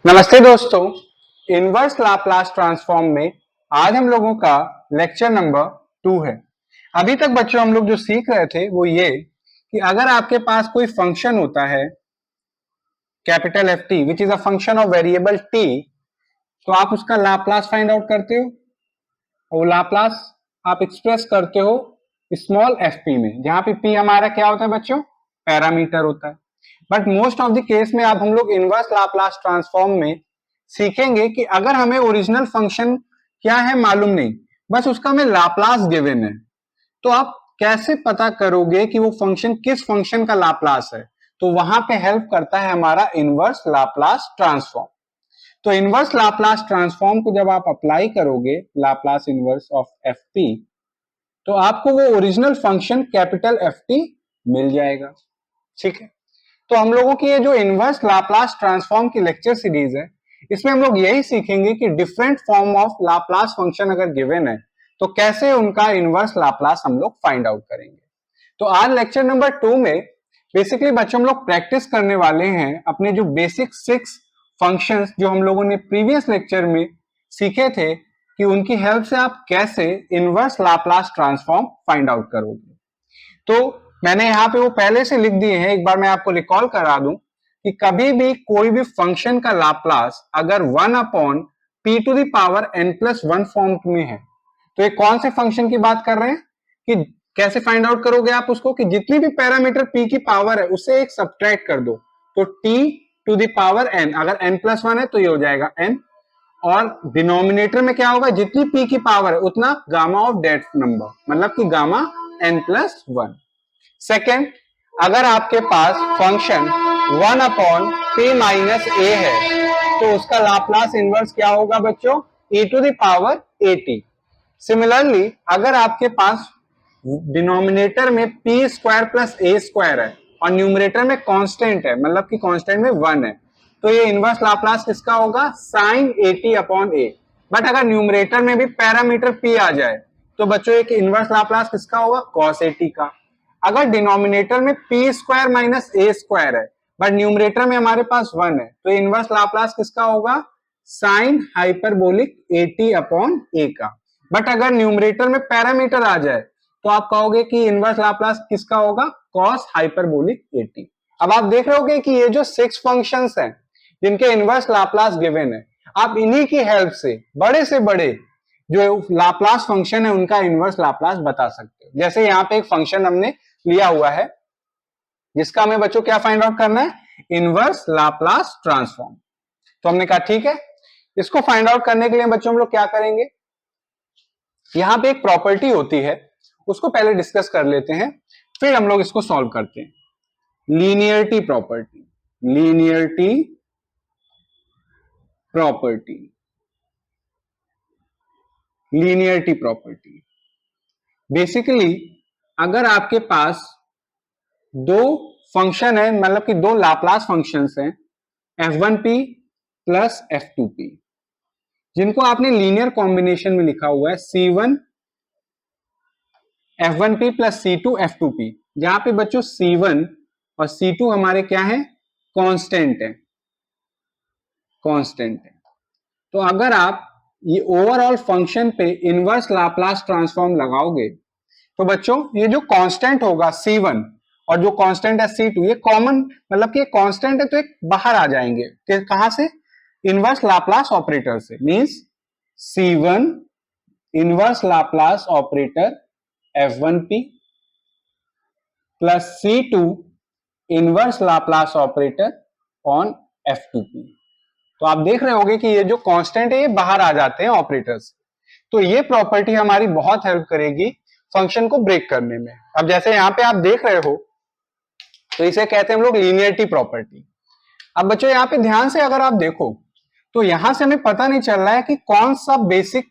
नमस्ते दोस्तों, inverse Laplace transform में आज हम लोगों का लेक्चर नंबर 2 है। अभी तक बच्चों हम लोग जो सीख रहे थे वो ये कि अगर आपके पास कोई फंक्शन होता है capital F T which is a function of variable T, तो आप उसका लाप्लास फाइंड आउट करते हो और लाप्लास आप एक्सप्रेस करते हो स्मॉल एफ पी में, जहां पे पी हमारा क्या होता है बच्चों, पैरामीटर होता है। But most of the case में अब हम लोग इनवर्स लाप्लास ट्रांसफॉर्म में सीखेंगे कि अगर हमें ओरिजिनल फंक्शन क्या है मालूम नहीं, बस उसका हमें लाप्लास गिवन है, तो आप कैसे पता करोगे कि वो फंक्शन किस फंक्शन का लाप्लास है। तो वहां पे हेल्प करता है हमारा इनवर्स लाप्लास ट्रांसफॉर्म। तो इनवर्स लाप्लास ट्रांसफॉर्म को जब आप अप्लाई करोगे Laplace inverse of F T, तो आपको वो original function capital F T मिल जाएगा। ठीक है, तो हम लोगों की ये जो इनवर्स लाप्लास ट्रांसफॉर्म की लेक्चर सीरीज है, इसमें हम लोग यही सीखेंगे कि different form of Laplace function अगर गिवन है तो कैसे उनका इनवर्स लाप्लास हम लोग फाइंड आउट करेंगे। तो आज लेक्चर नंबर 2 में बेसिकली बच्चों हम लोग प्रैक्टिस करने वाले हैं अपने जो बेसिक 6 फंक्शंस जो हम लोगों ने प्रीवियस लेक्चर में सीखे थे कि उनकी हेल्प से आप कैसे inverse Laplace transform find out करोगे। तो मैंने यहाँ पे वो पहले से लिख दिए हैं, एक बार मैं आपको रिकॉल करा दूं कि कभी भी कोई भी फंक्शन का लाप्लास अगर 1/p⁻n+1 फॉर्म में है, तो ये कौन से फंक्शन की बात कर रहे हैं कि कैसे फाइंड आउट करोगे आप उसको कि जितनी भी पैरामीटर p की पावर है उससे एक सब्ट्रैक्ट कर दो, तो t⁻n, अगर n+1 है तो ये हो जाएगा n, और डिनोमिनेटर में क्या होगा, जितनी p की पावर है उतना गामा ऑफ दैट नंबर, मतलब कि गामा n+1। सेकेंड, अगर आपके पास फंक्शन 1/p-a है तो उसका लाप्लास इनवर्स क्या होगा बच्चों, e⁻at। सिमिलरली अगर आपके पास डिनोमिनेटर में p square plus a square है और न्यूमरेटर में कांस्टेंट है, मतलब कि कांस्टेंट में 1 है, तो ये इनवर्स लाप्लास किसका होगा, sin 80/a। बट अगर न्यूमरेटर में भी पैरामीटर p आ जाए तो बच्चों एक इनवर्स लाप्लास किसका होगा, cos 80 का। अगर डिनोमिनेटर में p square minus a square है बट न्यूमरेटर में हमारे पास 1 है, तो इनवर्स लाप्लास किसका होगा, साइन हाइपरबोलिक 80/a का। बट अगर न्यूमरेटर में पैरामीटर आ जाए तो आप कहोगे कि इनवर्स लाप्लास किसका होगा, कॉस हाइपरबोलिक 80। अब आप देख रहे होगे कि ये जो 6 फंक्शंस हैं जिनके इनवर्स लाप्लास गिवन है, आप इन्हीं की हेल्प से बड़े जो लाप्लास फंक्शन है उनका इनवर्स लाप्लास बता सकते हो। जैसे यहाँ पे एक फंक्शन हमने लिया हुआ है जिसका हमें बच्चों क्या फाइंड आउट करना है, इनवर्स लाप्लास ट्रांसफॉर्म। तो हमने कहा ठीक है, इसको फाइंड आउट करने के लिए बच्चों हम लोग क्या करेंगे, यहां पे एक प्रॉपर्टी होती है उसको पहले डिस्कस कर लेते हैं, फिर हम लोग इसको सॉल्व करते हैं। Linearity property, linearity property, linearity property basically अगर आपके पास दो फंक्शन है, मतलब कि दो लाप्लास फंक्शंस हैं f1p प्लस f2p, जिनको आपने लीनियर कॉम्बिनेशन में लिखा हुआ है c1 f1p plus c2 f2p, जहां पे बच्चों c1 और c2 हमारे क्या है, कांस्टेंट है, कांस्टेंट है। तो अगर आप ये ओवरऑल फंक्शन पे इनवर्स लाप्लास ट्रांसफॉर्म लगाओगे तो बच्चों ये जो कांस्टेंट होगा c1 और जो कांस्टेंट है c2, ये कॉमन, मतलब कि कांस्टेंट है तो एक बाहर आ जाएंगे, कहां से, इनवर्स लाप्लास ऑपरेटर से। Means c1 inverse Laplace operator f1p plus c2 inverse Laplace operator on f2p। तो आप देख रहे होंगे कि ये जो कांस्टेंट है ये बाहर आ जाते हैं ऑपरेटर से। तो ये प्रॉपर्टी हमारी बहुत हेल्प करेगी फंक्शन को ब्रेक करने में। अब जैसे यहां पे आप देख रहे हो तो इसे कहते हैं हम लोग लीनियरिटी प्रॉपर्टी। अब बच्चों यहां पे ध्यान से अगर आप देखो तो यहां से हमें पता नहीं चल रहा है कि कौन सा बेसिक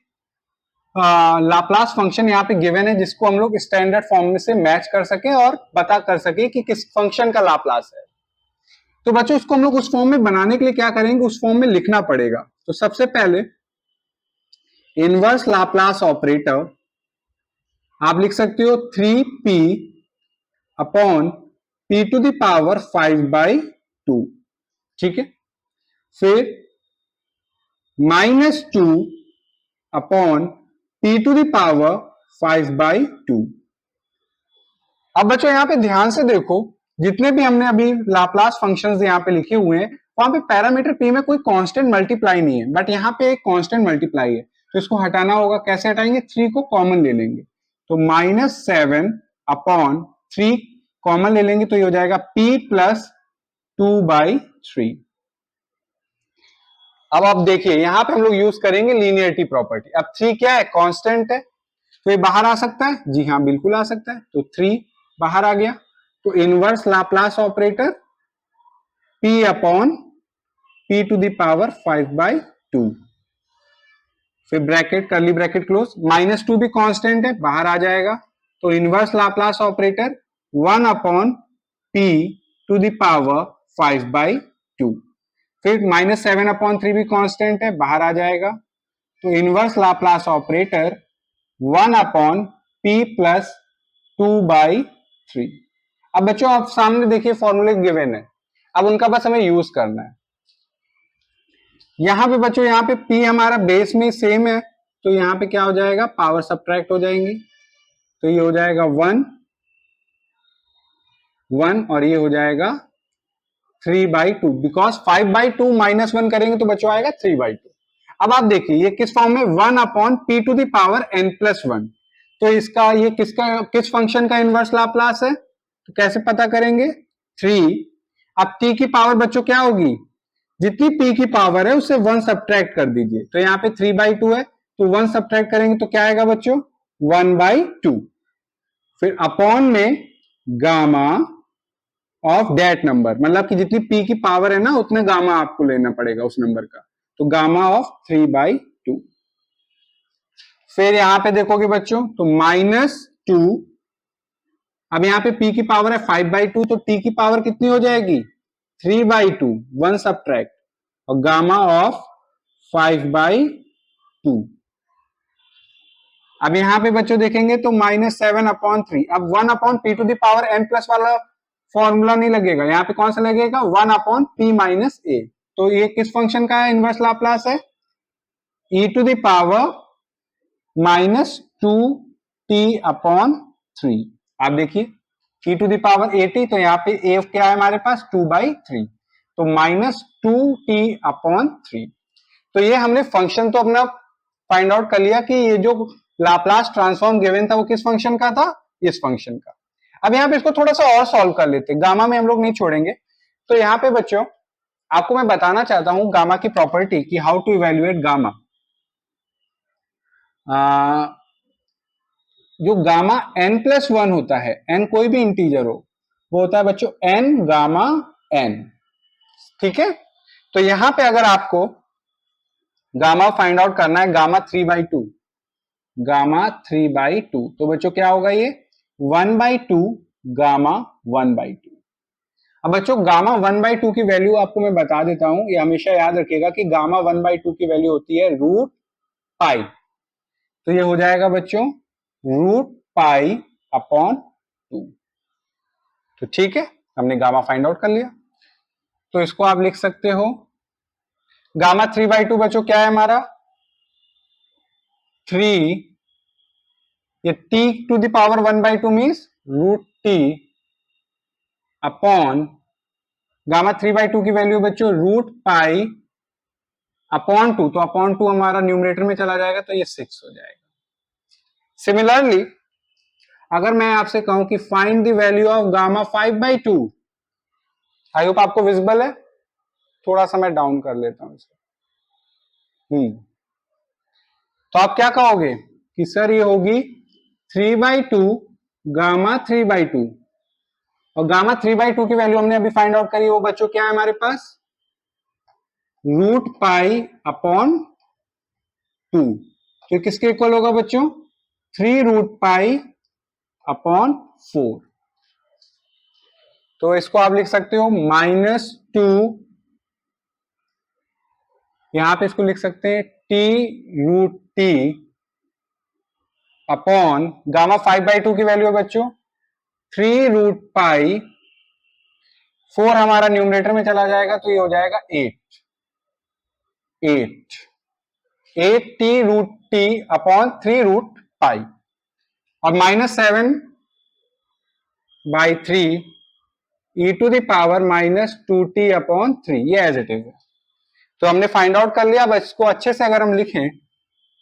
लाप्लास फंक्शन यहाँ पे गिवन है जिसको हम लोग स्टैंडर्ड फॉर्म में से मैच कर सके और पता कर सके कि किस फंक्शन का लाप्लास है। तो बच्चों इसको हम लोग उस फॉर्म में बनाने के लिए क्या करेंगे, उस फॉर्म में लिखना पड़ेगा। तो सबसे पहले इनवर्स लाप्लास ऑपरेटर आप लिख सकते हो 3p अपॉन p⁵ 5/2, ठीक है। फिर -2 upon p to the power 5/2। अब बच्चों यहां पे ध्यान से देखो, जितने भी हमने अभी लाप्लास फंक्शंस यहां पे लिखे हुए हैं, वहां पे पैरामीटर p में कोई कांस्टेंट मल्टीप्लाई नहीं है, बट यहां पे एक कांस्टेंट मल्टीप्लाई है, तो इसको हटाना होगा। कैसे हटाएंगे? 3 को कॉमन ले लेंगे, तो -7 अपॉन 3 कॉमन ले लेंगे, तो ये हो जाएगा p प्लस 2/3। अब आप देखिए यहां पे हम लोग यूज करेंगे लीनियरिटी प्रॉपर्टी। अब 3 क्या है? कांस्टेंट है, तो ये बाहर आ सकता है। जी हाँ, बिल्कुल आ सकता है, तो 3 बाहर आ गया। तो inverse Laplace operator p upon p to the power 5/2, फिर ब्रैकेट, कर्ली ब्रैकेट क्लोज, -2 भी कांस्टेंट है, बाहर आ जाएगा। तो inverse Laplace operator 1 upon p to the power 5/2, फिर -7 अपॉन 3 भी कांस्टेंट है, बाहर आ जाएगा। तो inverse Laplace operator 1 upon p plus 2/3। अब बच्चों आप सामने देखिए फॉर्मूले गिवन है, अब उनका बस हमें यूज करना है। यहां पे बच्चों, यहां पे p हमारा बेस में सेम है, तो यहां पे क्या हो जाएगा? पावर सब्ट्रैक्ट हो जाएंगी, तो ये हो जाएगा 1 1 और ये हो जाएगा 3/2, बिकॉज 5/2 -1 करेंगे तो बच्चों आएगा 3/2। अब आप देखिए ये किस फॉर्म में? 1 upon p to the power n+1। तो इसका ये किस फंक्शन का इनवर्स लाप्लास है? तो कैसे पता करेंगे? 3। अब t की पावर बच्चों क्या होगी? जितनी p की पावर है उससे 1 सब्ट्रैक्ट कर दीजिए, तो यहाँ पे 3/2 है, तो 1 सब्ट्रैक्ट करेंगे तो क्या आएगा बच्चों? 1/2। फिर अपॉन में गामा ऑफ दैट नंबर, मतलब कि जितनी p की पावर है ना उतने गामा आपको लेना पड़ेगा उस नंबर का, तो गामा ऑफ 3/2। फिर यहां पे देखोगे बच्चों तो -2, अब यहाँ पे p की पावर है 5/2, तो t की पावर कितनी हो जाएगी? 3/2, 1 सब्ट्रैक्ट, और गामा ऑफ 5/2। अब यहां पे बच्चों देखेंगे तो -7 अपॉन 3, अब 1 upon p to the power n+ वाला फॉर्मूला नहीं लगेगा, यहाँ पे कौन सा लगेगा? 1 अपॉन p माइनस a। तो ये किस फंक्शन का है इनवर्स लाप्लास है? e to the power -2t upon 3। आप देखिए e टू द पावर 80, तो यहाँ पे a क्या है हमारे पास? 2/3, तो -2t अपॉन 3। तो ये हमने फंक्शन तो अपना फाइंड आउट कर लिया कि ये जो लाप्लास ट्रांसफॉर्म गिवन था वो किस फंक्शन का था? इस फंक्शन का। अब यहाँ पे इसको थोड़ा सा और सॉल्व कर लेते हैं, गामा में हम लोग नहीं छोड़ेंगे। तो यहाँ पे बच्चों आपको मैं बताना चाहता हूं गामा की प्रॉपर्टी कि हाउ टू इवेल्युएट गामा। जो गामा n+1 होता है, n कोई भी इंटीजर हो, वो होता है बच्चों n गामा n। ठीक है, तो यहां पे अगर आपको गामा फाइंड आउट करना है, गामा 3/2, गामा 3/2, तो बच्चों क्या होगा? ये 1/2 गामा 1/2। अब बच्चों गामा 1/2 की वैल्यू आपको मैं बता देता हूं, ये हमेशा याद रखिएगा कि गामा 1/2 की वैल्यू होती है √π। तो ये हो जाएगा बच्चों √π अपॉन 2। तो ठीक है, हमने गामा फाइंड आउट कर लिया, तो इसको आप लिख सकते हो गामा 3/2 बच्चों क्या है हमारा? 3, ये t to the power 1/2 means √t upon gamma 3/2 की वैल्यू बच्चों √π अपॉन 2, तो अपॉन 2 हमारा न्यूमरेटर में चला जाएगा, तो ये 6 हो जाएगा। सिमिलरली अगर मैं आपसे कहूं कि find the value of gamma 5/2, I hope आपको विजिबल है, थोड़ा सा मैं डाउन कर लेता हूं इसको। तो आप क्या कहोगे कि सर ये होगी 3/2 गामा 3/2, और गामा 3/2 की वैल्यू हमने अभी फाइंड आउट करी, वो बच्चों क्या है हमारे पास? √π अपॉन 2। तो किसके इक्वल होगा बच्चों? 3√π अपॉन 4। तो इसको आप लिख सकते हो -2, यहां पे इसको लिख सकते हैं t√t अपॉन गामा 5/2 की वैल्यू है बच्चों 3√π, 4 हमारा न्यूमरेटर में चला जाएगा, तो ये हो जाएगा 8। 8t√t/3 और -7/3 e⁻−2t/3 ये एज इट इज है। तो हमने फाइंड आउट कर लिया। अब इसको अच्छे से अगर हम लिखें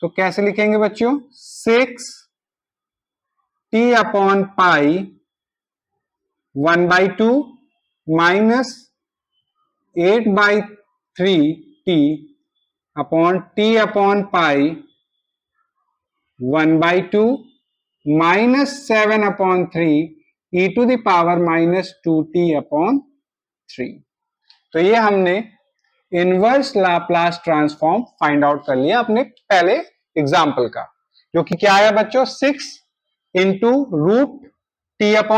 तो कैसे लिखेंगे बच्चों? 6t/π 1/2 तो ये हमने inverse Laplace transform find out कर लिया अपने पहले एग्जाम्पल का, जो कि क्या आया बच्चों? 6 इंटू √t/π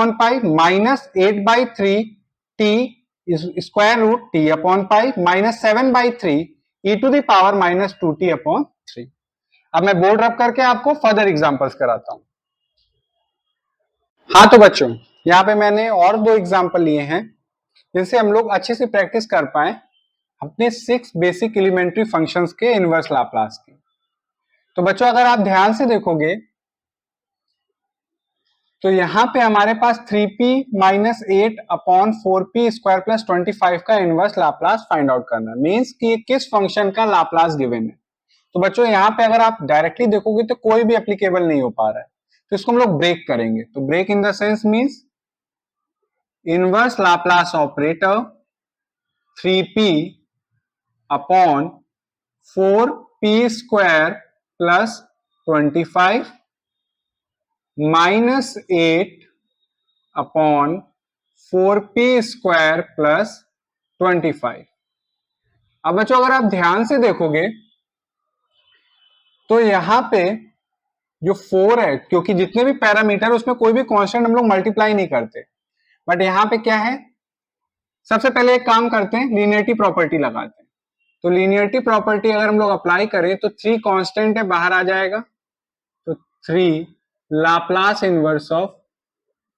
-8/3t² -7/3 e⁻−2t/3। अब मैं बोर्ड रब करके आपको फर्दर एग्जांपल्स कराता हूं। हाँ तो बच्चों, यहां पे मैंने और 2 एग्जांपल लिए हैं जिनसे हम लोग अच्छे से प्रैक्टिस कर पाए अपने 6 बेसिक एलिमेंट्री फंक्शंस के इनवर्स लाप्लास की। तो बच्चों अगर आप ध्यान से देखोगे तो यहां पे हमारे पास 3p - 8/4p² + 25 का इनवर्स लाप्लास फाइंड आउट करना है। मींस कि ये किस फंक्शन का लाप्लास गिवन है। तो बच्चों यहां पे अगर आप डायरेक्टली देखोगे तो कोई भी एप्लीकेबल नहीं हो पा रहा है, तो इसको हम लोग ब्रेक करेंगे। तो break in the sense means inverse Laplace operator 3p/4p² + 25 -8/4p² + 25। अब बच्चों अगर आप ध्यान से देखोगे तो यहां पे जो 4 है, क्योंकि जितने भी पैरामीटर उसमें कोई भी कांस्टेंट हम लोग मल्टीप्लाई नहीं करते, बट यहां पे क्या है, सबसे पहले एक काम करते हैं, लीनियरिटी प्रॉपर्टी लगाते हैं। तो लीनियरिटी प्रॉपर्टी अगर हम लोग अप्लाई करें तो 3 कांस्टेंट है, बाहर आ जाएगा। तो 3 लाप्लास इनवर्स ऑफ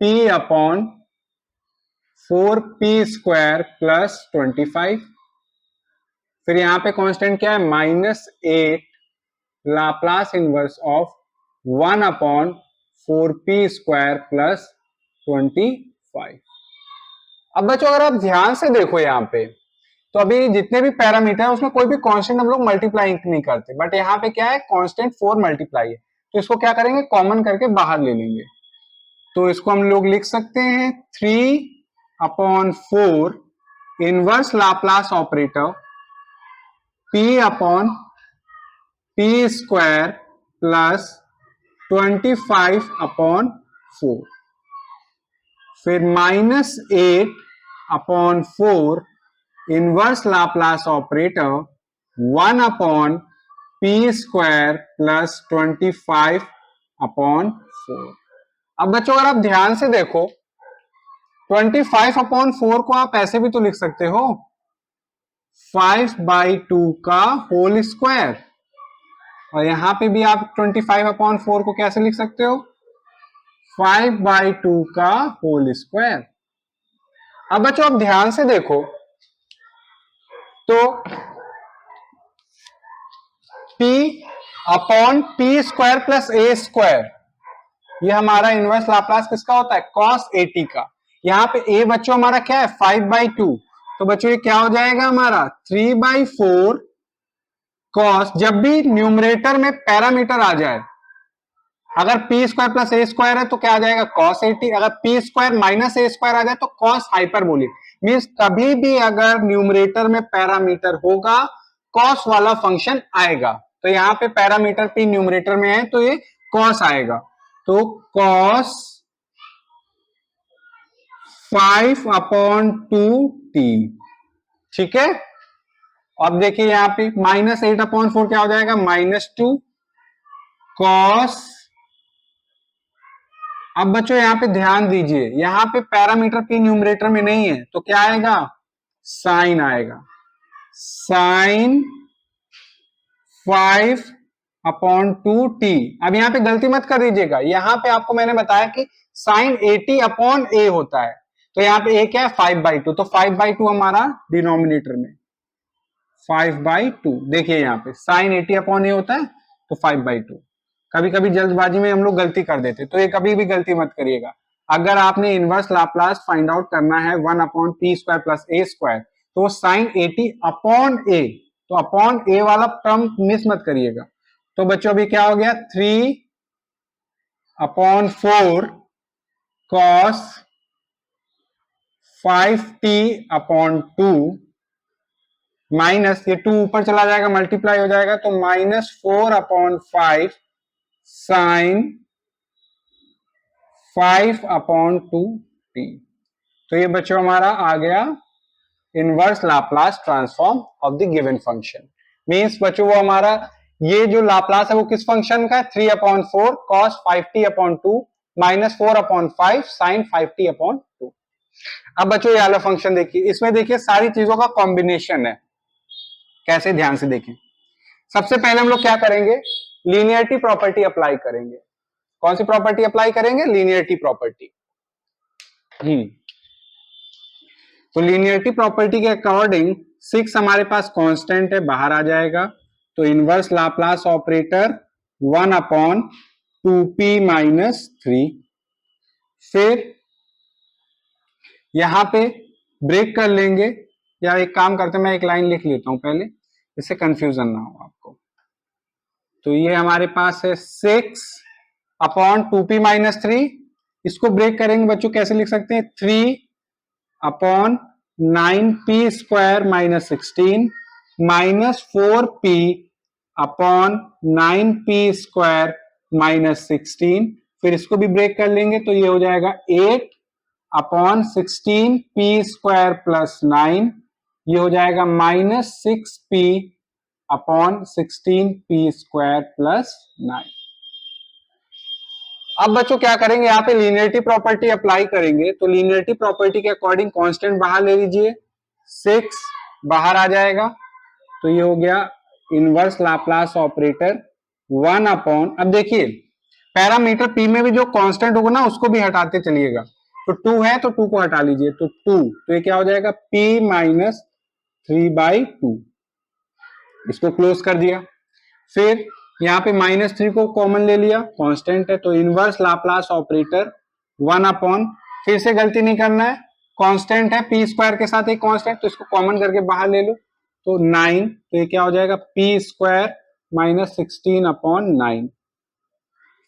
p/4p² + 25। फिर यहां पे कांस्टेंट क्या है? -8 लाप्लास इनवर्स ऑफ 1/4p² + 25। अब बच्चों अगर आप ध्यान से देखो यहां पे, तो अभी जितने भी पैरामीटर है उसमें कोई भी कांस्टेंट हम लोग मल्टीप्लाई नहीं करते, बट यहाँ पे क्या है, कांस्टेंट 4 मल्टीप्लाई है। तो इसको क्या करेंगे, कॉमन करके बाहर ले लेंगे। तो इसको हम लोग लिख सकते हैं 3/4 इनवर्स लाप्लास ऑपरेटर p/p² + 25/4, फिर -8/4 इनवर्स लाप्लास ऑपरेटर 1/p² + 25/4। अब बच्चों अगर आप ध्यान से देखो 25/4 को आप ऐसे भी तो लिख सकते हो 5/2 का होल स्क्वायर, और यहां पे भी आप 25/4 को कैसे लिख सकते हो? 5/2 का होल स्क्वायर। अब बच्चों आप ध्यान से देखो तो p/p² + a², ये हमारा इनवर्स लाप्लास किसका होता है? cos at का। यहां पे a बच्चों हमारा क्या है? 5/2। तो बच्चों ये क्या हो जाएगा हमारा? 3/4 cos, जब भी न्यूमरेटर में पैरामीटर आ जाए, अगर p² + a² है तो क्या आ जाएगा? cos at। अगर p² - a² आ जाए तो cos हाइपरबोलिक। मींस कभी भी अगर न्यूमरेटर में पैरामीटर होगा cos वाला फंक्शन आएगा। तो यहां पे पैरामीटर p न्यूमरेटर में है तो ये cos आएगा। तो cos 5/2t, ठीक है। अब देखिए यहां पे -8/4 क्या हो जाएगा? -2 cos। अब बच्चों यहां पे ध्यान दीजिए, यहां पे पैरामीटर p न्यूमरेटर में नहीं है तो क्या आएगा? साइन आएगा। Sign 5/2t। अब यहां पे गलती मत कर दीजिएगा, यहां पे आपको मैंने बताया कि साइन 80/a होता है, तो यहां पे a क्या है? 5/2। तो 5/2 हमारा डिनोमिनेटर में, 5/2। देखिए यहाँ पे साइन 80/a होता है तो 5/2। कभी कभी जल्दबाजी में हम लोग गलती कर देते, तो ये कभी भी गलती मत करिएगा। अगर आपने इनवर्स लाप्लास फाइंड आउट करना है 1/p² प्लस a², तो साइन 80/a, तो अपॉन a वाला टर्म मिस मत करिएगा। तो बच्चों अभी क्या हो गया, 3/4 cos 5t/2 माइनस, ये 2 ऊपर चला जाएगा मल्टीप्लाई हो जाएगा, तो -4/5 साइन 5/2t। तो ये बच्चों हमारा आ गया inverse Laplace transform of the given function. Means बच्चों वो हमारा ये जो लाप्लास है वो किस फंक्शन का है, 3/4 cos 5t/2 minus 4/5 sign 5t/2। अब बच्चों ये वाला फंक्शन देखिए, इसमें देखिए सारी चीजों का कॉम्बिनेशन है। कैसे, ध्यान से देखें। सबसे पहले हम लोग क्या करेंगे, लीनियरिटी प्रॉपर्टी अप्लाई करेंगे। कौन सी प्रॉपर्टी अप्लाई करेंगे, लीनियरिटी प्रॉपर्टी। तो लीनियरिटी प्रॉपर्टी के अकॉर्डिंग 6 हमारे पास कांस्टेंट है, बाहर आ जाएगा। तो इनवर्स लाप्लास ऑपरेटर 1/2p-3। फिर यहां पे ब्रेक कर लेंगे, या एक काम करते हैं, मैं एक लाइन लिख लेता हूं पहले, इससे कंफ्यूजन ना हो आपको। तो ये हमारे पास है 6/2p-3। इसको ब्रेक करेंगे बच्चों, कैसे लिख सकते हैं, 3/9p² - 16 -4p/9p² - 16। फिर इसको भी ब्रेक कर लेंगे, तो ये हो जाएगा 8/16p² + 9। ये हो जाएगा -6p/16p² + 9। अब बच्चों क्या करेंगे, यहाँ पे लीनियरिटी प्रॉपर्टी अप्लाई करेंगे। तो लीनियरिटी प्रॉपर्टी के अकॉर्डिंग कांस्टेंट बाहर ले लीजिए, 6 बाहर आ जाएगा। तो ये हो गया इनवर्स लाप्लास ऑपरेटर 1/, अब देखिए पैरामीटर p में भी जो कांस्टेंट होगा ना उसको भी हटाते चलिएगा। तो 2 है तो 2 को हटा लीजिए, तो 2, तो ये क्या हो जाएगा, p-3/2। इसको क्लोज कर दिया। फिर यहाँ पे -3 को कॉमन ले लिया, कांस्टेंट है, तो इनवर्स लाप्लास ऑपरेटर 1/, फिर से गलती नहीं करना है, कांस्टेंट है p² के साथ एक कांस्टेंट, तो इसको कॉमन करके बाहर ले लो, तो 9। तो ये क्या हो जाएगा, p² - 16/9।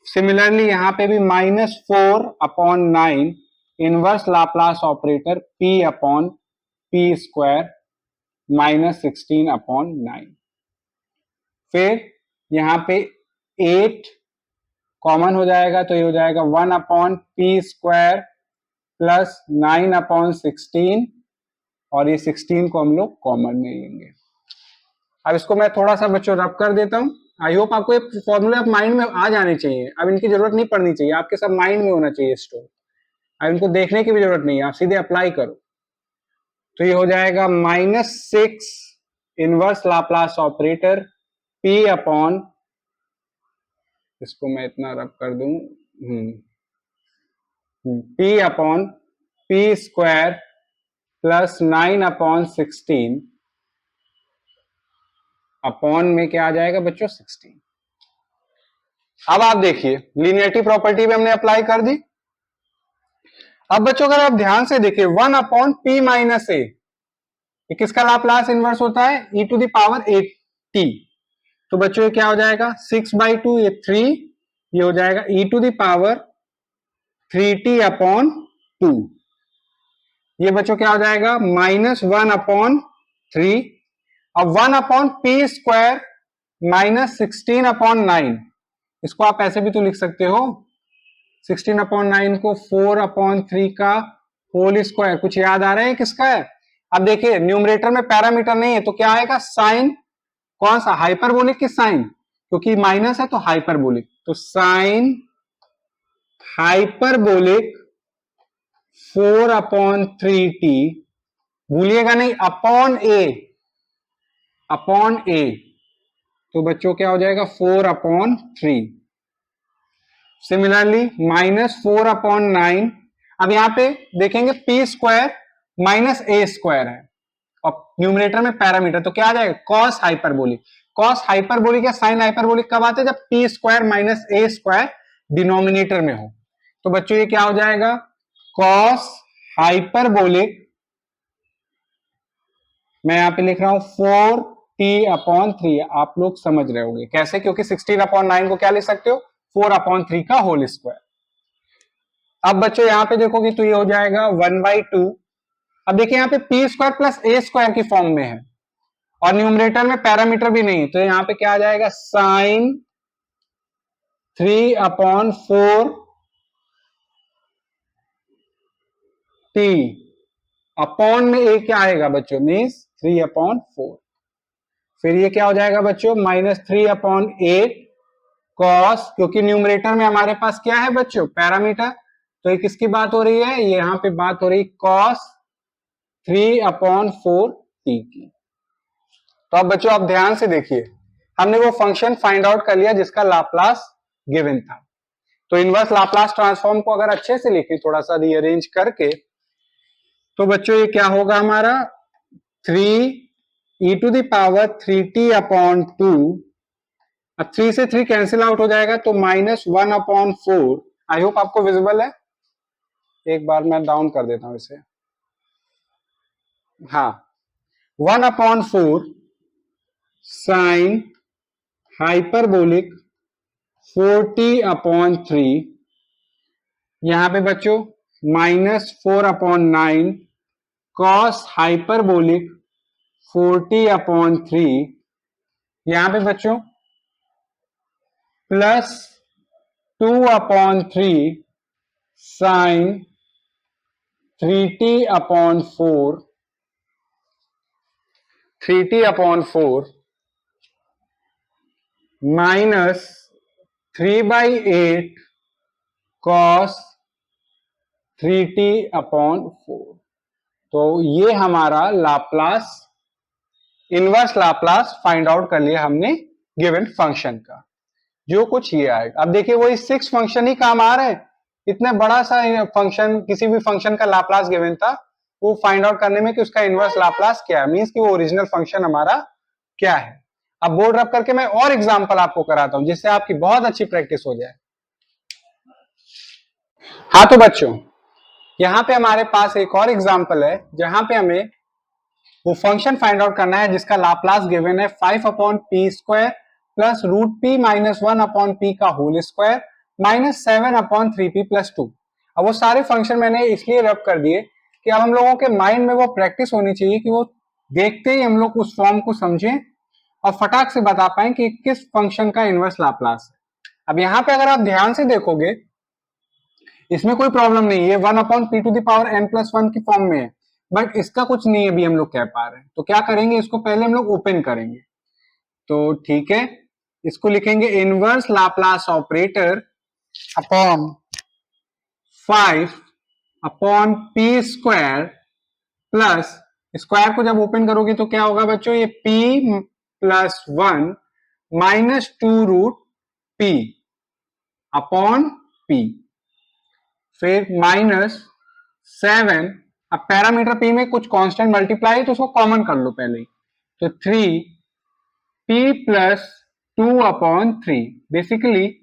सिमिलरली यहाँ पे भी -4/9 इनवर्स लाप्लास ऑपरेटर p/p² - 16/9। फिर यहाँ पे 8 कॉमन हो जाएगा, तो ये हो जाएगा 1/p² + 9/16, और ये 16 को हम लोग कॉमन नहीं लेंगे। अब इसको मैं थोड़ा सा बच्चों रब कर देता हूं। आई होप आपको ये फॉर्मूला माइंड में आ जाने चाहिए, अब इनकी जरूरत नहीं पड़नी चाहिए, आपके सब माइंड में होना चाहिए स्टोर। अब इनको देखने की भी जरूरत नहीं है, आप सीधे अप्लाई करो। तो ये हो जाएगा -6 इनवर्स लाप्लास ऑपरेटर p/, इसको मैं इतना रब कर दूं, p/p² + 9/16 अपॉन में क्या आ जाएगा बच्चों, 16। अब आप देखिए लीनियरिटी प्रॉपर्टी भी हमने अप्लाई कर दी। अब बच्चों अगर आप ध्यान से देखिए 1/p-a, ये किसका लाप्लास इनवर्स होता है, e⁻8t। तो बच्चों ये क्या हो जाएगा, 6/2, ये 3, ये हो जाएगा e⁻3t/2। ये बच्चों क्या हो जाएगा, -1/3। अब 1/p² - 16/9, इसको आप ऐसे भी तो लिख सकते हो, 16/9 को 4/3 का होल स्क्वायर। कुछ याद आ रहा है किसका है। अब देखिए न्यूमरेटर में पैरामीटर नहीं है, तो क्या आएगा, साइन, कौन सा, हाइपरबोलिक की साइन, क्योंकि माइनस है तो हाइपरबोलिक, तो साइन हाइपरबोलिक 4/3t, भूलिएगा नहीं, अपॉन ए। तो बच्चों क्या हो जाएगा, 4/3। सिमिलरली -4/9। अब यहां पे देखेंगे p² - a² है, और न्यूमरेटर में पैरामीटर, तो क्या आ जाएगा कॉस हाइपरबोलिक। कॉस हाइपरबोलिक या साइन हाइपरबोलिक कब आते हैं, जब P square minus A square denominator में हो। तो बच्चों ये क्या हो जाएगा, कॉस हाइपरबोलिक, मैं यहां पे लिख रहा हूं 4t/3, आप लोग समझ रहे होंगे कैसे, क्योंकि 16/9 को क्या लिख सकते हो, 4/3 का होल स्क्वायर। अब बच्चों यहां पे देखोगे तो ये हो जाएगा 1/2। अब देखिए यहाँ पे पी स्क्वायर प्लस ए स्क्वायर की फॉर्म में है और न्यूमरेटर में पैरामीटर भी नहीं, तो यहाँ पे क्या आ जाएगा साइन 3/4 t, अपॉन में ए क्या आएगा बच्चों, मीन्स 3/4। फिर ये क्या हो जाएगा बच्चों, -3/8 कॉस, क्योंकि न्यूमरेटर में हमारे पास क्या है बच्चों, पैरामीटर, तो ये किसकी बात हो रही है, ये यहाँ पे बात हो रही कॉस 3/4 t की। तो अब बच्चों आप ध्यान से देखिए, हमने वो फंक्शन फाइंड आउट कर लिया जिसका लाप्लास गिवन था। तो इनवर्स लाप्लास ट्रांसफॉर्म को अगर अच्छे से लिखें, थोड़ा सा रीअरेंज करके, तो बच्चों ये क्या होगा हमारा 3e⁻3t/2। अब 3 से 3 कैंसिल आउट हो जाएगा तो -1/4। आई होप आपको विजिबल है, एक बार मैं डाउन कर देता हूं इसे, हाँ 1/4 साइन हाइपरबोलिक 4t/3, यहां पे बच्चों -4/9 कॉस हाइपरबोलिक 4t/3, यहां पे बच्चों plus 2/3 sign 3t/4 minus 3/8 cos 3t/4। तो ये हमारा Laplace, inverse Laplace find out कर लिया हमने गिवन फंक्शन का, जो कुछ ये आएगा। अब देखिए वही 6 फंक्शन ही काम आ रहे हैं, इतने बड़ा सा फंक्शन, किसी भी फंक्शन का लाप्लास गिवन था, वो फाइंड आउट करने में कि उसका इनवर्स लाप्लास क्या है, मींस कि वो ओरिजिनल फंक्शन हमारा क्या है। अब बोर्ड रब करके मैं और एग्जांपल आपको कराता हूं जिससे आपकी बहुत अच्छी प्रैक्टिस हो जाए। हाँ तो बच्चों यहां पे हमारे पास एक और एग्जांपल है जहां पे हमें वो फंक्शन फाइंड आउट करना है जिसका लाप्लास गिवन है 5/p² प्लस √p-1/p का होल स्क्वायर -7/3p+2। अब वो सारे फंक्शन मैंने इसलिए रब कर दिए कि अब हम लोगों के माइंड में वो प्रैक्टिस होनी चाहिए कि वो देखते ही हम लोग उस फॉर्म को समझें और फटाक से बता पाए कि किस फंक्शन का इनवर्स लाप्लास है। अब यहाँ पे अगर आप ध्यान से देखोगे इसमें कोई प्रॉब्लम नहीं है, 1/p⁻n+1 की फॉर्म में है, बट इसका कुछ नहीं है अभी हम लोग कह पा रहे हैं। तो क्या करेंगे, इसको पहले हम लोग ओपन करेंगे। तो ठीक है, इसको लिखेंगे inverse Laplace operator upon 5/p² plus, square को जब ओपन करोगे तो क्या होगा बच्चों, ये p+1 -2√p अपॉन p, फिर -7, अब पैरामीटर p में कुछ कांस्टेंट मल्टीप्लाई है तो उसको कॉमन कर लो पहले ही, तो 3p+2/3। बेसिकली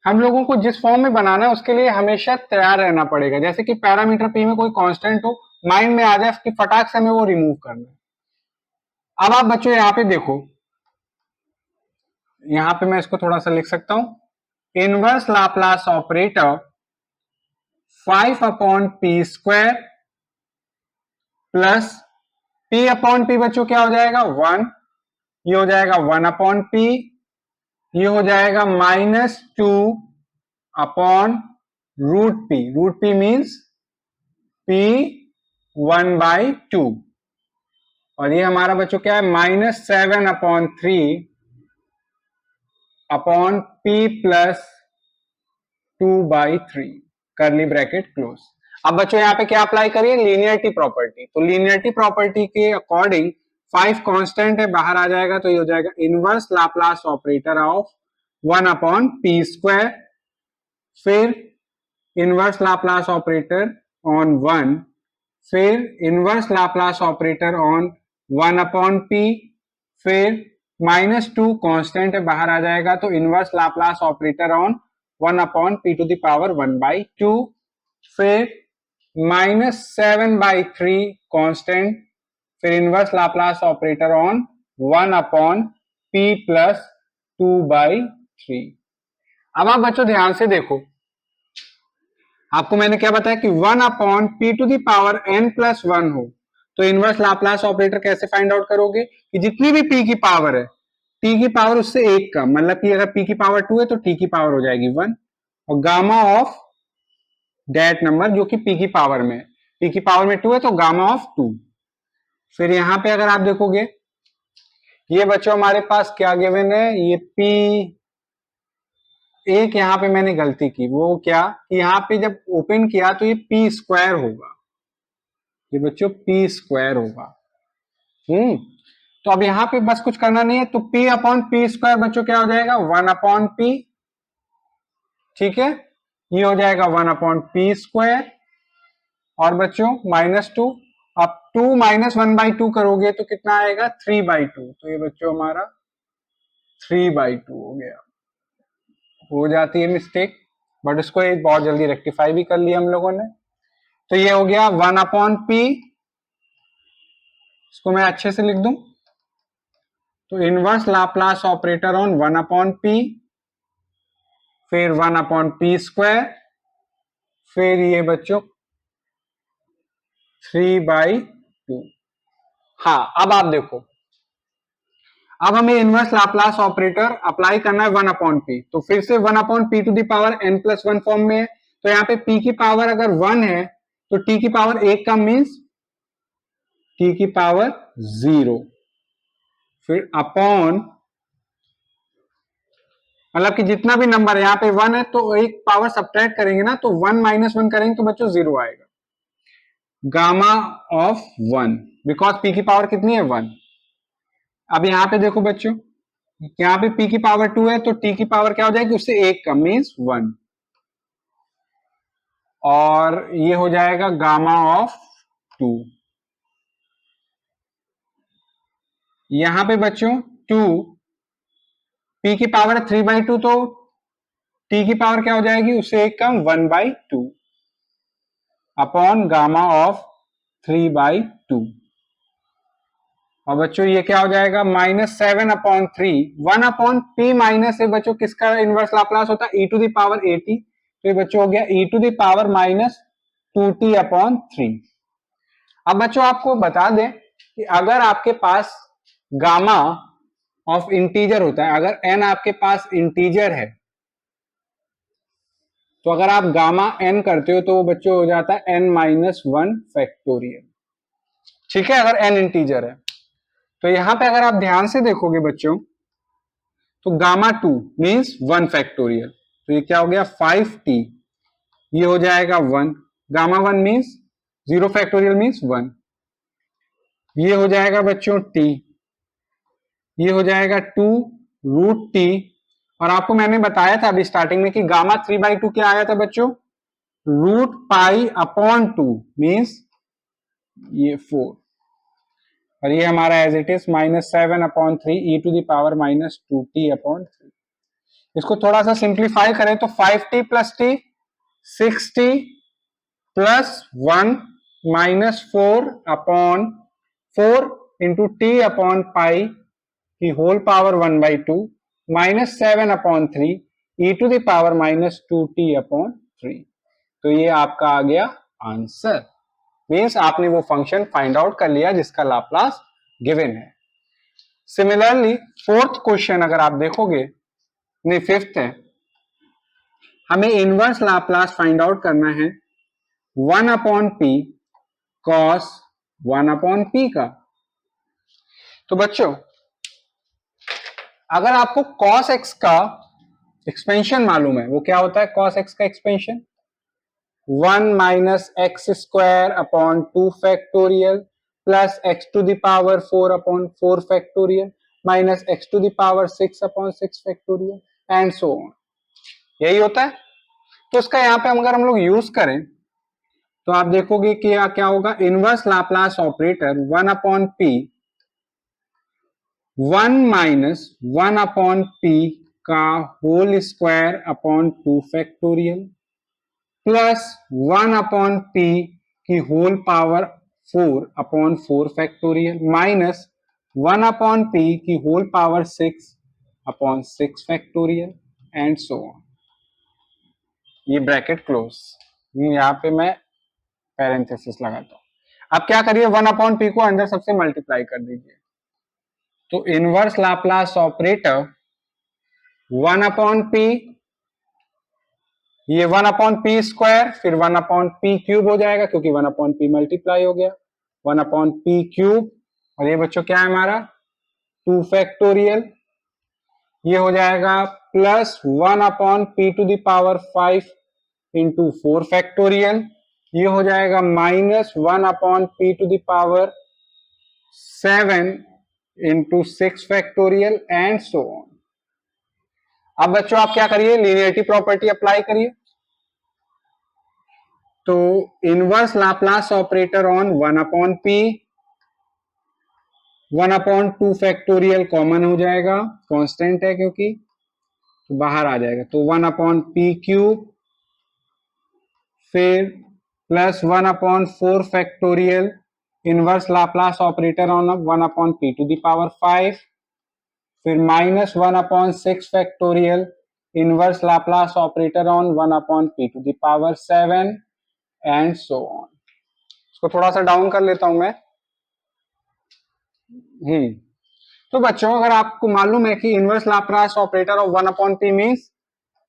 हम लोगों को जिस फॉर्म में बनाना है उसके लिए हमेशा तैयार रहना पड़ेगा, जैसे कि पैरामीटर p में कोई कांस्टेंट हो, माइंड में आ जाए, उसकी फटाक से हमें वो रिमूव करना है। अब आप बच्चों यहाँ पे देखो, यहाँ पे मैं इसको थोड़ा सा लिख सकता हूं, inverse Laplace operator 5/p² plus p/p बच्चों क्या हो जाएगा 1, ये हो जाएगा 1/p, ये हो जाएगा -2/√p, √p मीन्स p1/2, और ये हमारा बच्चों क्या है -7/3/p+2/3, करली ब्रैकेट क्लोज। अब बच्चों यहाँ पे क्या अप्लाई करिए, लीनियरिटी प्रॉपर्टी। तो लीनियरिटी प्रॉपर्टी के अकॉर्डिंग 5 कांस्टेंट है, बाहर आ जाएगा, तो ये हो जाएगा inverse Laplace operator of 1/p², फिर इनवर्स लाप्लास ऑपरेटर ऑन 1, फिर inverse Laplace operator on 1/p, फिर -2 कांस्टेंट है बाहर आ जाएगा तो inverse Laplace operator on 1/p⁻² फिर -7/3 कांस्टेंट, फिर inverse Laplace operator on 1/p+2/3। अब आप बच्चों ध्यान से देखो, आपको मैंने क्या बताया कि 1/p⁻n+1 हो तो इनवर्स लाप्लास ऑपरेटर कैसे फाइंड आउट करोगे कि जितनी भी p की पावर है, t की पावर उससे एक कम, मतलब कि अगर p की पावर 2 है तो t की पावर हो जाएगी 1 और गामा ऑफ दैट नंबर जो कि p की पावर में है, p की पावर में 2 है तो गामा ऑफ 2। फिर यहां पे अगर आप देखोगे ये बच्चों हमारे पास क्या गिवन है, ये p, एक यहाँ पे मैंने गलती की, वो क्या कि यहाँ पे जब ओपन किया तो ये p² होगा, ये बच्चों p² होगा। तो अब यहाँ पे बस कुछ करना नहीं है, तो p/p² बच्चों क्या हो जाएगा 1/p, ठीक है, ये हो जाएगा 1/p²। और बच्चों -2, अब 2 - 1/2 करोगे तो कितना आएगा 3/2, तो ये बच्चों हमारा 3/2 हो गया। हो जाती है मिस्टेक बट उसको एक बहुत जल्दी रेक्टिफाई भी कर लिया हम लोगों ने। तो ये हो गया 1/p, इसको मैं अच्छे से लिख दूं तो inverse Laplace operator on 1/p, फिर 1/p², फिर ये बच्चों 3/2। हाँ अब आप देखो, अब हमें इनवर्स लाप्लास ऑपरेटर अप्लाई करना है 1/p, तो फिर से 1/p⁻n+1 फॉर्म में है, तो यहाँ पे p की पावर अगर 1 है तो t की पावर 1 का मीन्स t की पावर 0, फिर अपॉन, मतलब कि जितना भी नंबर है यहाँ पे 1 है तो एक पावर सब्ट्रैक्ट करेंगे ना, तो 1 - 1 करेंगे तो बच्चों 0 आएगा, गामा ऑफ 1, बिकॉज p की पावर कितनी है 1। अब यहाँ पे देखो बच्चों, यहाँ पे p की पावर 2 है तो t की पावर क्या हो जाएगी उससे एक कम मीन्स 1, और ये हो जाएगा गामा ऑफ 2। यहां पे बच्चों 2, p की पावर 3/2 तो t की पावर क्या हो जाएगी उससे एक कम 1/2 अपॉन गामा ऑफ 3/2। और बच्चों ये क्या हो जाएगा -7/3, 1/p माइनस है बच्चों किसका इनवर्स लाप्लास होता है e⁻at, तो ये बच्चों हो गया e⁻−2t/3। अब बच्चों आपको बता दें कि अगर आपके पास गामा ऑफ इंटीजर होता है, अगर n आपके पास इंटीजर है तो अगर आप गामा n करते हो तो वो बच्चों हो जाता है n-1 फैक्टोरियल, ठीक है, अगर n इंटीजर है। तो यहां पे अगर आप ध्यान से देखोगे बच्चों तो गामा 2 मीन्स 1 फैक्टोरियल, तो ये क्या हो गया 5t, ये हो जाएगा 1, गामा 1 मीन्स 0 फैक्टोरियल मीन्स 1, ये हो जाएगा बच्चों t, ये हो जाएगा 2√t, और आपको मैंने बताया था अभी स्टार्टिंग में कि गामा 3/2 क्या आया था बच्चों √π/2 मीन्स ये 4, और ये हमारा एज इट इज -7/3 e⁻−2t/3। इसको थोड़ा सा सिंप्लीफाई करें तो 5t + t 6t + 1 -4/4 into t/π की होल पावर 1/2 -7/3 e⁻−2t/3। तो ये आपका आ गया आंसर, मीन्स आपने वो फंक्शन फाइंड आउट कर लिया जिसका लाप्लास गिवन है। सिमिलरली फोर्थ क्वेश्चन अगर आप देखोगे, नहीं फिफ्थ है, हमें इनवर्स लाप्लास फाइंड आउट करना है 1/p cos 1/p का। तो बच्चों अगर आपको cos x का एक्सपेंशन मालूम है, वो क्या होता है cos x का expansion 1 - x² 2 plus x⁴/4 x⁴ and so on, यही होता है। तो इसका यहां पे अगर हम लोग यूज करें तो आप देखोगे कि क्या होगा, inverse Laplace operator 1/p 1 minus 1/p का whole square upon 2 factorial plus 1/p की whole power 4/4 factorial minus 1/p की whole power 6/6 factorial and so on. ये ब्रैकेट क्लोज, यहाँ पे मैं पैरेंथेसिस लगाता हूं। अब क्या करिए, 1/p को अंदर सबसे मल्टीप्लाई कर दीजिए। तो इनवर्स लाप्लास ऑपरेटर 1/p, ये 1/p स्क्वायर, फिर 1/p क्यूब हो जाएगा क्योंकि 1/p मल्टीप्लाई हो गया, 1/p क्यूब, और ये बच्चों क्या है हमारा 2 फैक्टोरियल, ये हो जाएगा plus 1/p to the power 5 into 4 factorial, ये हो जाएगा minus 1/p to the power 7 into 6 factorial and so on. अब बच्चों आप क्या करिए, लीनियरिटी प्रॉपर्टी अप्लाई करिए। तो inverse Laplace operator on 1/p, 1/2 factorial common हो जाएगा, कांस्टेंट है क्योंकि, तो बाहर आ जाएगा, तो 1/p क्यूब, फिर plus 1/4 factorial inverse Laplace operator on 1/p to the power 5, फिर minus 1/6 factorial inverse Laplace operator on 1/p to the power 7 and so on. इसको थोड़ा सा डाउन कर लेता हूं मैं। तो बच्चों अगर आपको मालूम है कि inverse Laplace operator of 1/p means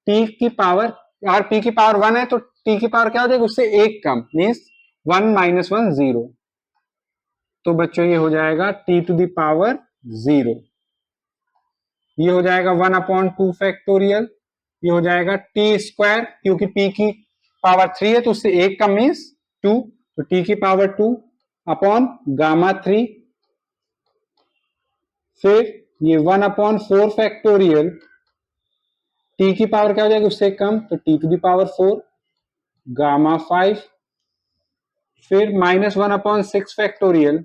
t की पावर, अगर p की पावर 1 है तो t की पावर क्या हो जाएगी, उससे एक कम, मींस 1 माइनस 1 0। तो बच्चों ये हो जाएगा t टू द पावर 0, ये हो जाएगा 1/2 फैक्टोरियल, ये हो जाएगा t स्क्वायर, क्योंकि p की पावर 3 है तो उससे एक कम मींस 2, तो t की पावर 2 अपॉन गामा 3, फिर ये 1/4 फैक्टोरियल, t की पावर क्या हो जाएगी उससे कम, तो t to the power 4 gamma 5, फिर माइनस 1/6 फैक्टोरियल,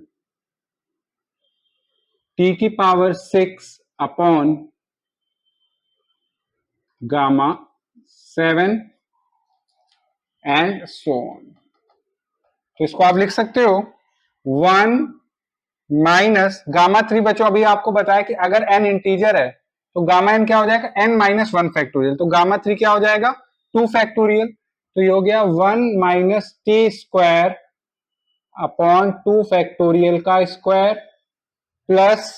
t की पावर 6 upon gamma 7 and so on. तो इसको आप लिख सकते हो 1 माइनस गामा 3, बच्चों अभी आपको बताया कि अगर n इंटीजर है तो गामा n क्या हो जाएगा, n माइनस 1 फैक्टोरियल, तो गामा 3 क्या हो जाएगा 2 फैक्टोरियल, तो ये हो गया 1 minus T square upon 2 factorial का स्क्वायर प्लस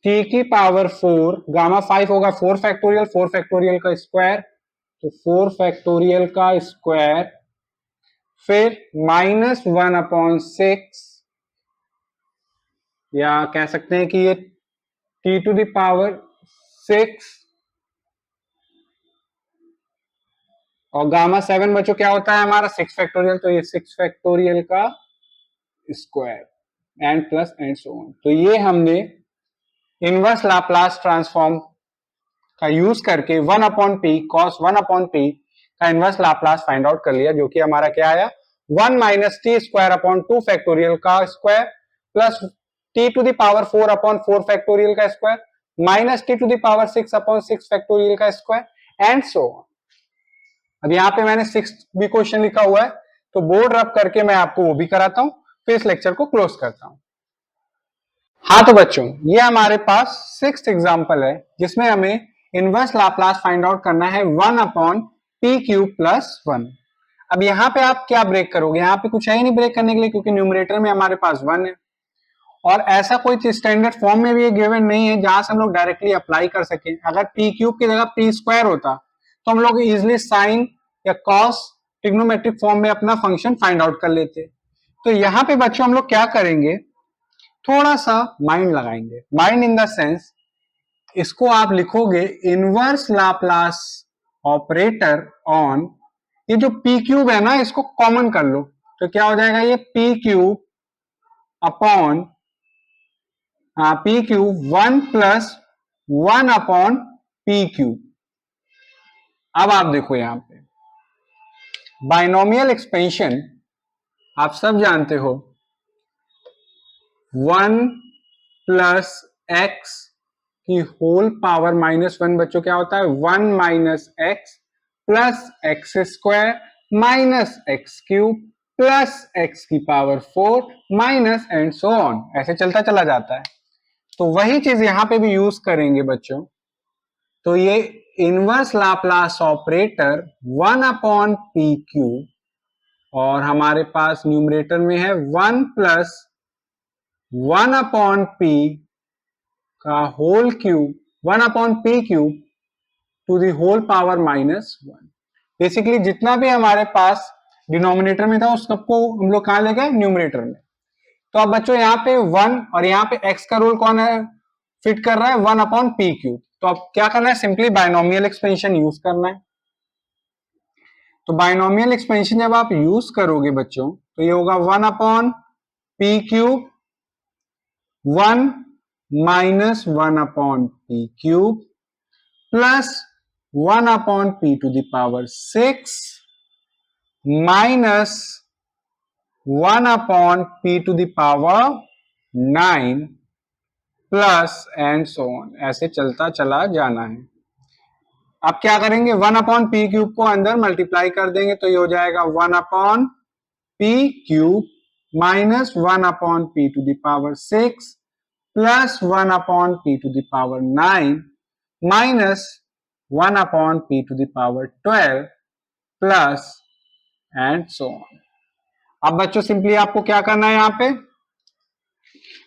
t की पावर 4, गामा 5 होगा 4 फैक्टोरियल, 4 फैक्टोरियल का स्क्वायर, तो 4 फैक्टोरियल का स्क्वायर, फिर माइनस 1/6, या कह सकते हैं कि ये t टू द पावर 6, और गामा 7 बच्चों क्या होता है हमारा 6 फैक्टोरियल, तो ये 6 फैक्टोरियल का square and plus and so on. तो ये हमने इनवर्स लाप्लास ट्रांसफॉर्म का यूज करके 1/p cos 1/p का इनवर्स लाप्लास फाइंड आउट कर लिया, जो कि हमारा क्या आया 1 minus T square upon 2 factorial का square plus t to the power 4/4 factorial का square minus t to the power 6/6 factorial का स्क्वायर एंड सो ऑन। अब यहाँ पे मैंने 6 भी क्वेश्चन लिखा हुआ है, तो बोर्ड रब करके मैं आपको वो भी कराता हूं, फिर इस लेक्चर को क्लोज करता हूं। हाँ तो बच्चों ये हमारे पास 6th एग्जांपल है जिसमें हमें इनवर्स लाप्लास फाइंड आउट करना है 1/p क्यूब प्लस 1। अब यहाँ पे आप क्या ब्रेक करोगे, यहाँ पे कुछ है ही नहीं ब्रेक करने के लिए क्योंकि न्यूमरेटर में हमारे पास 1 है, और ऐसा कोई स्टैंडर्ड फॉर्म में भी ये गिवन नहीं है जहां से हम लोग डायरेक्टली अप्लाई कर सके। अगर p क्यूब की जगह p स्क्वायर होता तो हम लोग इजिली साइन या कॉस ट्रिग्नोमेट्रिक फॉर्म में अपना फंक्शन फाइंड आउट कर लेते। तो यहाँ पे बच्चों हम लोग क्या करेंगे, थोड़ा सा माइंड लगाएंगे, माइंड इन द सेंस इसको आप लिखोगे इनवर्स लाप्लास ऑपरेटर ऑन, ये जो p क्यूब है ना इसको कॉमन कर लो, तो क्या हो जाएगा ये p cube upon p cube 1 plus 1 upon p cube. अब आप देखो यहां पे बाइनोमियल एक्सपेंशन आप सब जानते हो, 1 प्लस एक्स की होल पावर -1 बच्चों क्या होता है, 1 minus X plus X square minus X cube plus X की power 4 minus and so on, ऐसे चलता चला जाता है। तो वही चीज यहां पे भी यूज करेंगे बच्चों। तो ये inverse Laplace operator 1 upon P cube, और हमारे पास न्यूमरेटर में है 1 प्लस 1 अपॉन पी का whole cube, 1 upon P cube to the whole power -1। Basically जितना भी हमारे पास डिनोमिनेटर में था उस सबको हम लोग कहां ले गए, न्यूमरेटर में। तो अब बच्चों यहाँ पे 1 और यहाँ पे x का रूल कौन है, फिट कर रहा है, 1 अपॉन पी क्यूब। तो अब क्या करना है, सिंपली बाइनोमियल एक्सपेंशन यूज करना है। तो बाइनोमियल एक्सपेंशन जब आप यूज करोगे बच्चों तो ये होगा 1 upon P cube 1 minus 1 upon P cube plus 1 upon P to the power 6 minus 1 upon P to the power 9 plus and so on, ऐसे चलता चला जाना है। अब क्या करेंगे, 1 अपॉन पी क्यूब को अंदर मल्टीप्लाई कर देंगे तो ये हो जाएगा 1 upon P cube minus 1 upon P to the power 6 plus 1 upon P to the power 9 minus 1 upon P to the power 12 plus and so on. अब बच्चों सिंपली आपको क्या करना है, यहाँ पे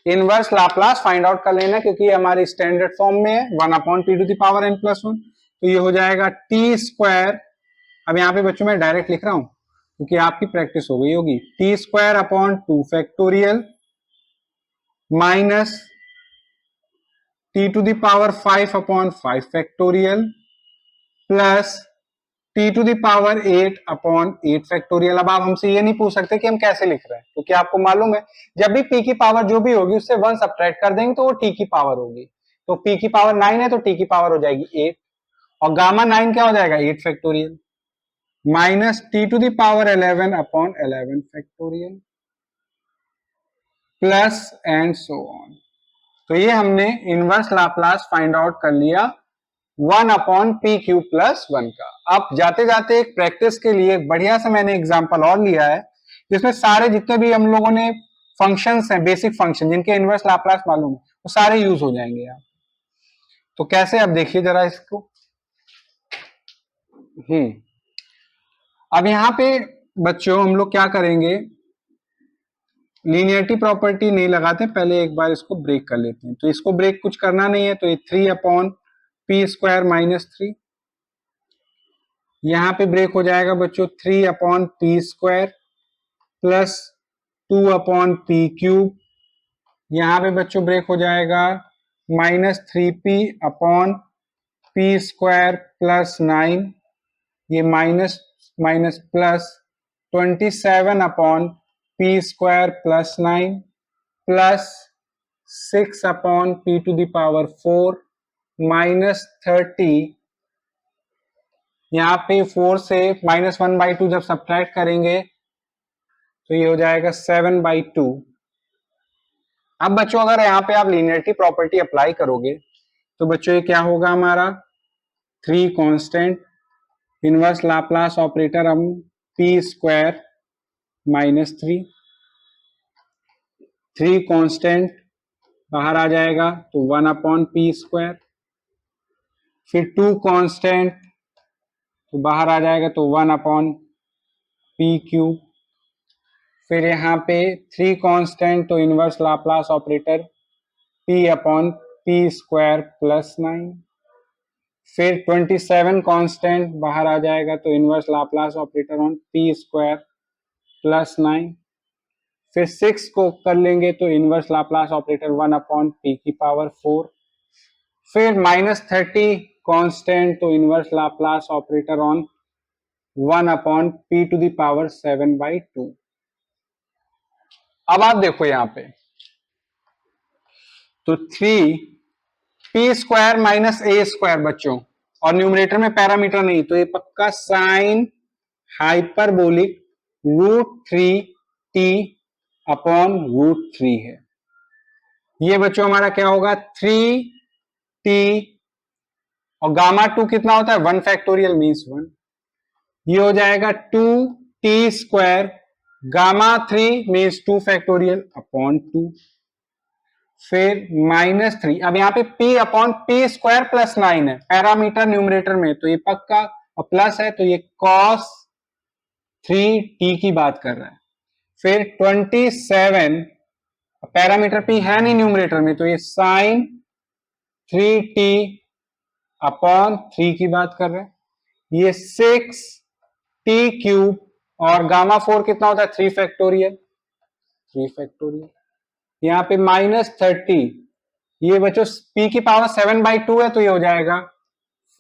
इनवर्स लाप्लास फाइंड आउट कर लेना, क्योंकि ये हमारे स्टैंडर्ड फॉर्म में है 1 upon P to the power n plus 1। तो ये हो जाएगा टी स्क्वायर, अब यहाँ पे बच्चों मैं डायरेक्ट लिख रहा हूं क्योंकि आपकी प्रैक्टिस हो गई होगी, T square upon 2 factorial minus T to the power 5 upon 5 factorial plus T to the power 8 upon 8 factorial. अब आप हमसे ये नहीं पूछ सकते कि हम कैसे लिख रहे हैं, क्योंकि आपको मालूम है जब भी p की पावर जो भी होगी उससे 1 सब्ट्रैक्ट कर देंगे तो वो t की पावर होगी। तो p की पावर 9 है तो t की पावर हो जाएगी 8, और गामा 9 क्या हो जाएगा 8 factorial minus T to the power 11 upon 11 factorial plus and so on. तो ये हमने इनवर्स लाप्लास फाइंड आउट कर लिया 1 अपॉन पी क्यूब प्लस 1 का। अब जाते जाते एक प्रैक्टिस के लिए बढ़िया से मैंने एग्जांपल और लिया है जिसमें सारे जितने भी हम लोगों ने फंक्शंस हैं, बेसिक फंक्शन जिनके इनवर्स लाप्लास मालूम है, वो सारे यूज हो जाएंगे यहाँ। तो कैसे, अब देखिए जरा इसको। अब यहाँ पे बच्चों हम लोग क्या करेंगे, लीनियरिटी प्रॉपर्टी नहीं लगाते, पहले एक बार इसको ब्रेक कर लेते हैं। तो इसको ब्रेक कुछ करना नहीं है, तो ये 3 अपॉन पी स्क्वायर माइनस 3, यहां पे ब्रेक हो जाएगा बच्चों 3 upon P square plus 2 upon P cube, यहां पे बच्चों ब्रेक हो जाएगा -3p upon P square plus 9, ये minus minus plus 27 upon P square plus 9 plus 6 upon P to the power 4 minus 30, यहाँ पे 4 से -1/2 जब सब्ट्रैक्ट करेंगे तो ये हो जाएगा 7/2। अब बच्चों अगर यहाँ पे आप लीनियरिटी प्रॉपर्टी अप्लाई करोगे तो बच्चों ये क्या होगा हमारा 3 कांस्टेंट इनवर्स लाप्लास ऑपरेटर, हम पी स्क्वायर माइनस 3 कांस्टेंट बाहर आ जाएगा तो 1 अपॉन पी स्क्वायर, फिर 2 कांस्टेंट तो बाहर आ जाएगा तो 1 अपॉन पी क्यूब, फिर यहाँ पे 3 कांस्टेंट तो inverse Laplace operator p upon P square plus 9, फिर 27 कांस्टेंट बाहर आ जाएगा तो inverse Laplace operator on P square plus 9, फिर 6 को कर लेंगे तो inverse Laplace operator 1 upon P की पावर 4, फिर -30 कांस्टेंट तो inverse Laplace operator on 1 upon P to the power 7/2। अब आप देखो यहाँ पे तो 3 P square minus A square बच्चों, और न्यूमरेटर में पैरामीटर नहीं तो ये पक्का साइन हाइपरबोलिक √3t अपॉन √3 है। ये बच्चों हमारा क्या होगा 3t और गामा 2 कितना होता है 1 फैक्टोरियल मीन्स 1। ये हो जाएगा 2t² gamma 3 means 2 factorial upon 2, फिर -3। अब यहाँ पे p अपॉन p² प्लस 9 है पैरामीटर न्यूमरेटर में, तो ये पक्का और प्लस है तो ये cos 3t की बात कर रहा है। फिर 27 पैरामीटर p है नहीं न्यूमरेटर में, तो ये sin 3t अपॉन 3 की बात कर रहे हैं। ये 6t³ और गामा 4 कितना होता है 3 फैक्टोरियल, 3 फैक्टोरियल। यहाँ पे -30, ये बच्चों p की पावर 7/2 है तो ये हो जाएगा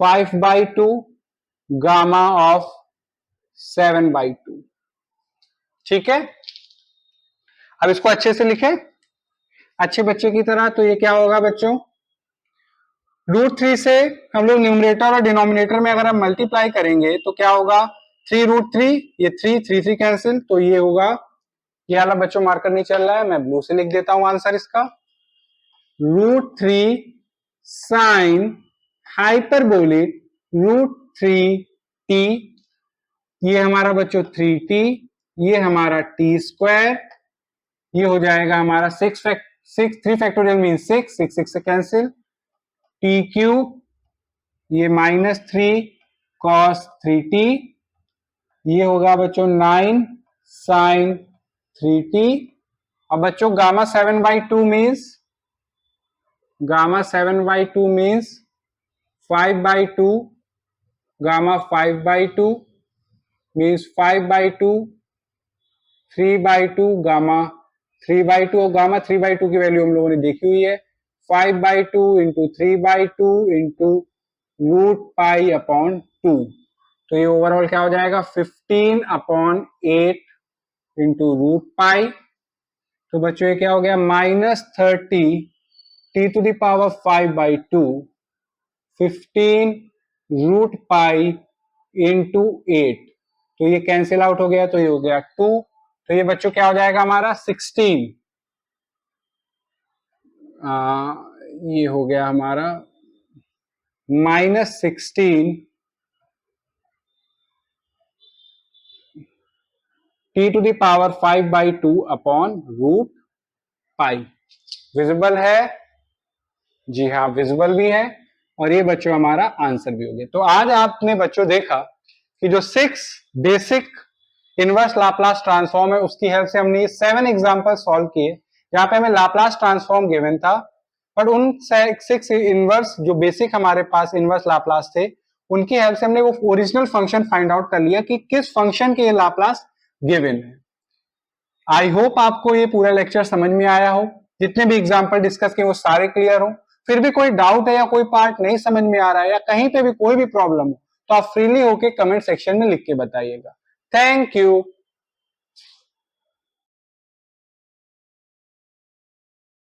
5/2 गामा ऑफ 7/2। ठीक है, अब इसको अच्छे से लिखें अच्छे बच्चे की तरह। तो ये क्या होगा बच्चों √3 से हम लोग न्यूमरेटर और डिनोमिनेटर में अगर हम मल्टीप्लाई करेंगे तो क्या होगा 3√3, ये 3 कैंसिल, तो ये होगा, ये वाला बच्चों मार्कर नहीं चल रहा है, मैं ब्लू से लिख देता हूं आंसर इसका, √3 साइन हाइपरबोलिक √3t, ये हमारा बच्चों 3t, ये हमारा t², ये हो जाएगा हमारा 3 फैक्टोरियल मीन 6 से कैंसिल, t³, ये -3 cos 3t, ये होगा बच्चों 9 sin 3t। अब बच्चों gamma 7/2 means 5/2, gamma 5/2 means 5/2, 3/2 gamma 3/2, और गामा 3/2 की वैल्यू हम लोगों ने देखी हुई है 5/2 इंटू 3/2 इंटू √π अपॉन 2, तो ये ओवरऑल क्या हो जाएगा 15/8 इंटू √π। तो बच्चों ये क्या हो गया -30 t⁵ 15 √π इंटू 8, तो ये कैंसिल आउट हो गया तो ये हो गया 2, तो ये बच्चों क्या हो जाएगा हमारा 16, ये हो गया हमारा -16 t⁵ अपॉन √π। विजिबल है? जी हाँ विजिबल भी है, और ये बच्चों हमारा आंसर भी हो गया। तो आज आपने बच्चों देखा कि जो 6 बेसिक इनवर्स लाप्लास ट्रांसफॉर्म है उसकी हेल्प से हमने 7 एग्जांपल सॉल्व किए जहां पे हमें लाप्लास ट्रांसफॉर्म गिवन था, बट उन 6 इनवर्स जो बेसिक हमारे पास इनवर्स लाप्लास थे उनकी हेल्प से हमने वो ओरिजिनल फंक्शन फाइंड आउट कर लिया कि किस फंक्शन के ये लाप्लास गिवन है। आई होप आपको ये पूरा लेक्चर समझ में आया हो, जितने भी एग्जांपल डिस्कस किए वो सारे क्लियर हो। फिर भी कोई डाउट है या कोई पार्ट नहीं समझ में आ रहा है या कहीं पे भी कोई भी प्रॉब्लम हो तो आप फ्रीली होके कमेंट सेक्शन में लिख के बताइएगा। Thank you.